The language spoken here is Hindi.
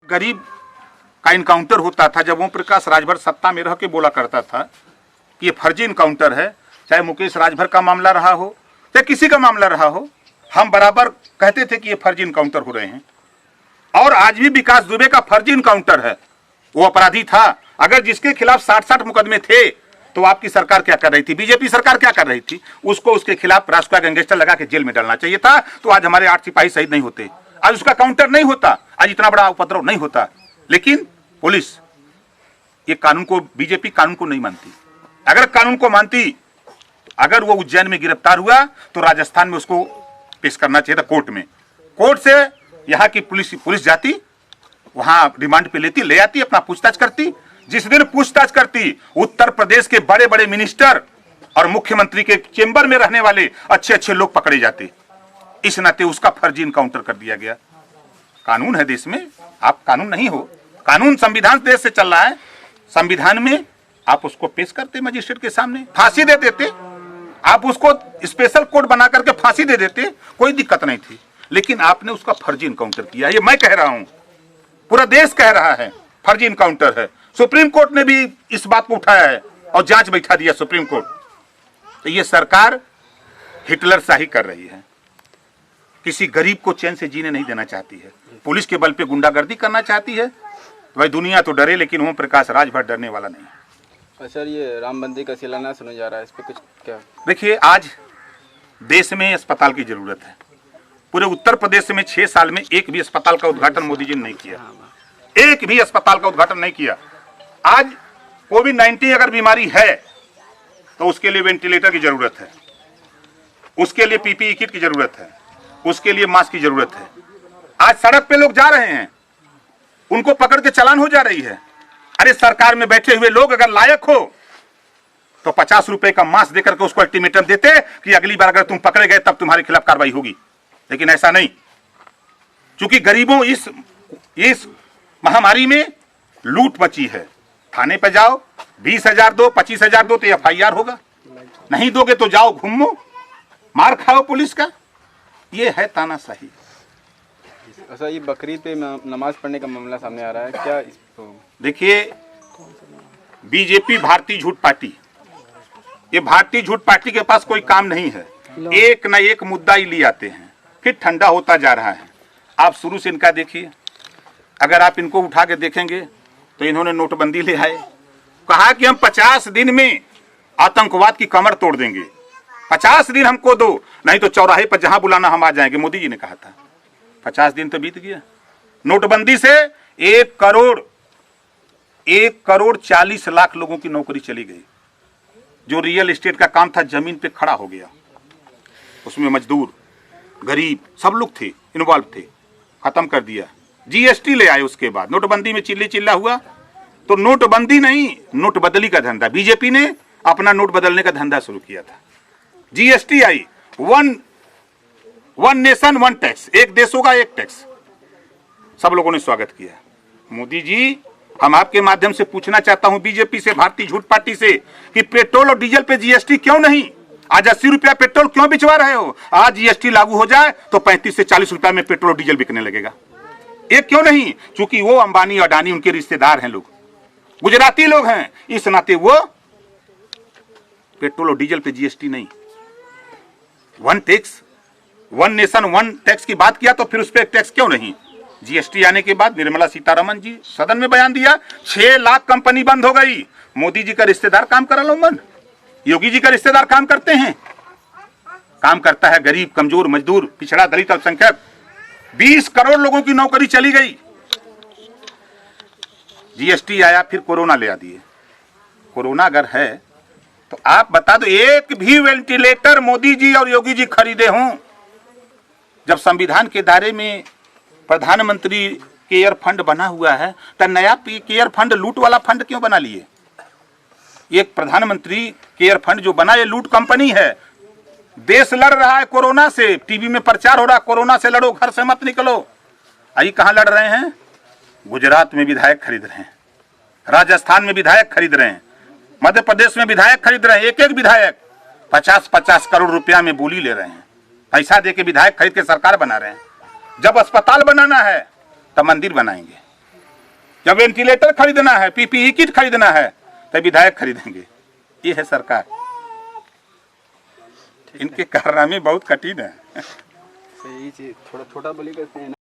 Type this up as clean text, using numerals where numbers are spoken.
गरीब का इनकाउंटर होता था, जब ओम प्रकाश राजभर सत्ता में रह के बोला करता था कि ये फर्जी इनकाउंटर है, चाहे मुकेश राजभर का मामला रहा हो चाहे किसी का मामला रहा हो, हम बराबर कहते थे कि ये फर्जी इनकाउंटर हो रहे हैं। और आज भी विकास दुबे का फर्जी इनकाउंटर है, वो अपराधी था। अगर जिसके खिलाफ 60-60 मुकदमे थे तो आपकी सरकार क्या कर रही थी, बीजेपी सरकार क्या कर रही थी? उसको उसके खिलाफ राष्ट्रीय गैंगस्टर लगा के जेल में डालना चाहिए था, तो आज हमारे 8 सिपाही शहीद नहीं होते, आज उसका काउंटर नहीं होता, आज इतना बड़ा उपद्रव नहीं होता। लेकिन पुलिस ये कानून को, बीजेपी कानून को नहीं मानती। अगर कानून को मानती, अगर वो उज्जैन में गिरफ्तार हुआ तो राजस्थान में उसको पेश करना चाहिए था कोर्ट में। कोर्ट से यहाँ की पुलिस जाती, वहां रिमांड पे लेती, ले आती, अपना पूछताछ करती। जिस दिन पूछताछ करती, उत्तर प्रदेश के बड़े बड़े मिनिस्टर और मुख्यमंत्री के चेंबर में रहने वाले अच्छे अच्छे लोग पकड़े जाते। इस नाते उसका फर्जी इनकाउंटर कर दिया गया। कानून है देश में, आप कानून नहीं हो, कानून संविधान देश से चल रहा है, संविधान में आप उसको पेश करते मजिस्ट्रेट के सामने, फांसी दे देते, आप उसको स्पेशल कोर्ट बना करके फांसी दे देते, कोई दिक्कत नहीं थी। लेकिन आपने उसका फर्जी इनकाउंटर किया। ये मैं कह रहा हूं, पूरा देश कह रहा है फर्जी इनकाउंटर है। सुप्रीम कोर्ट ने भी इस बात को उठाया है और जांच बैठा दिया सुप्रीम कोर्ट। तो ये सरकार हिटलर शाही कर रही है, किसी गरीब को चैन से जीने नहीं देना चाहती है, पुलिस के बल पे गुंडागर्दी करना चाहती है। तो भाई दुनिया तो डरे, लेकिन ओम प्रकाश राजभर डरने वाला नहीं है। सर, ये राम मंदिर का शिलान्यास सुना जा रहा है, इस पे कुछ क्या? देखिए, आज देश में अस्पताल की जरूरत है। पूरे उत्तर प्रदेश में 6 साल में एक भी अस्पताल का उद्घाटन मोदी जी ने नहीं किया, एक भी अस्पताल का उद्घाटन नहीं किया। आज कोविड-19 अगर बीमारी है तो उसके लिए वेंटिलेटर की जरूरत है, उसके लिए पीपीई किट की जरूरत है, उसके लिए मास्क की जरूरत है। आज सड़क पे लोग जा रहे हैं, उनको पकड़ के चालान हो जा रही है। अरे सरकार में बैठे हुए लोग अगर लायक हो तो 50 रुपए का मास्क देकर के उसको अल्टीमेटम देते कि अगली बार अगर तुम पकड़े गए तब तुम्हारे खिलाफ कार्रवाई होगी। लेकिन ऐसा नहीं, क्योंकि गरीबों इस महामारी में लूट मची है। थाने पे जाओ, 20,000 दो, 25,000 दो तो एफआईआर होगा, नहीं दोगे तो जाओ घूमो, मार खाओ पुलिस का। ये है तानाशाही। अच्छा, ये बकरीद पे नमाज पढ़ने का मामला सामने आ रहा है, क्या इसको? देखिए, बीजेपी भारतीय झूठ पार्टी, ये भारतीय झूठ पार्टी के पास कोई काम नहीं है, एक न एक मुद्दा ही ले आते हैं, फिर ठंडा होता जा रहा है। आप शुरू से इनका देखिए, अगर आप इनको उठा के देखेंगे तो इन्होंने नोटबंदी ले आए, कहा कि हम 50 दिन में आतंकवाद की कमर तोड़ देंगे, 50 दिन हमको दो, नहीं तो चौराहे पर जहां बुलाना हम आ जाएंगे, मोदी जी ने कहा था। 50 दिन तो बीत गया। नोटबंदी से 1 करोड़ 40 लाख लोगों की नौकरी चली गई। जो रियल एस्टेट का काम था जमीन पे खड़ा हो गया, उसमें मजदूर गरीब सब लोग थे, इन्वॉल्व थे, खत्म कर दिया। जीएसटी ले आए, उसके बाद नोटबंदी में चिल्ला हुआ, तो नोटबंदी नहीं, नोट बदली का धंधा, बीजेपी ने अपना नोट बदलने का धंधा शुरू किया था। GST I, one nation one tax, एक देश होगा एक टैक्स, सब लोगों ने स्वागत किया। मोदी जी, हम आपके माध्यम से पूछना चाहता हूं बीजेपी से, भारतीय झूठ पार्टी से, कि पेट्रोल और डीजल पे जीएसटी क्यों नहीं? आज 80 रुपया पेट्रोल क्यों बिचवा रहे हो? आज जीएसटी लागू हो जाए तो 35 से 40 रुपया में पेट्रोल और डीजल बिकने लगेगा। ये क्यों नहीं? क्योंकि वो अंबानी अडानी उनके रिश्तेदार हैं, लोग गुजराती लोग हैं, इस नाते वो पेट्रोल और डीजल पे जीएसटी नहीं। One tax, one nation one tax की बात किया तो फिर उस पर टैक्स क्यों नहीं? जीएसटी आने के बाद निर्मला सीतारमण जी सदन में बयान दिया, 6 लाख कंपनी बंद हो गई। मोदी जी का रिश्तेदार काम करा लो मन, योगी जी का रिश्तेदार काम करते हैं, काम करता है गरीब, कमजोर, मजदूर, पिछड़ा, दलित, अल्पसंख्यक। 20 करोड़ लोगों की नौकरी चली गई। जीएसटी आया, फिर कोरोना ले आ दिए। कोरोना अगर है तो आप बता दो, एक भी वेंटिलेटर मोदी जी और योगी जी खरीदे हों? जब संविधान के दायरे में प्रधानमंत्री केयर फंड बना हुआ है तो नया केयर फंड लूट वाला फंड क्यों बना लिए? एक प्रधानमंत्री केयर फंड जो बना, ये लूट कंपनी है। देश लड़ रहा है कोरोना से, टीवी में प्रचार हो रहा है, कोरोना से लड़ो, घर से मत निकलो। आई कहां लड़ रहे हैं? गुजरात में विधायक खरीद रहे हैं, राजस्थान में विधायक खरीद रहे हैं, मध्य प्रदेश में विधायक खरीद रहे हैं। एक एक विधायक 50-50 करोड़ रुपया में बोली ले रहे हैं, पैसा दे के विधायक खरीद के सरकार बना रहे हैं। जब अस्पताल बनाना है तब मंदिर बनाएंगे, जब वेंटिलेटर खरीदना है, पीपीई किट खरीदना है, तो विधायक खरीदेंगे। ये है सरकार। इनके कारनामे बहुत कठिन है। सही चीज थोड़ा छोटा बोली करते हैं ना।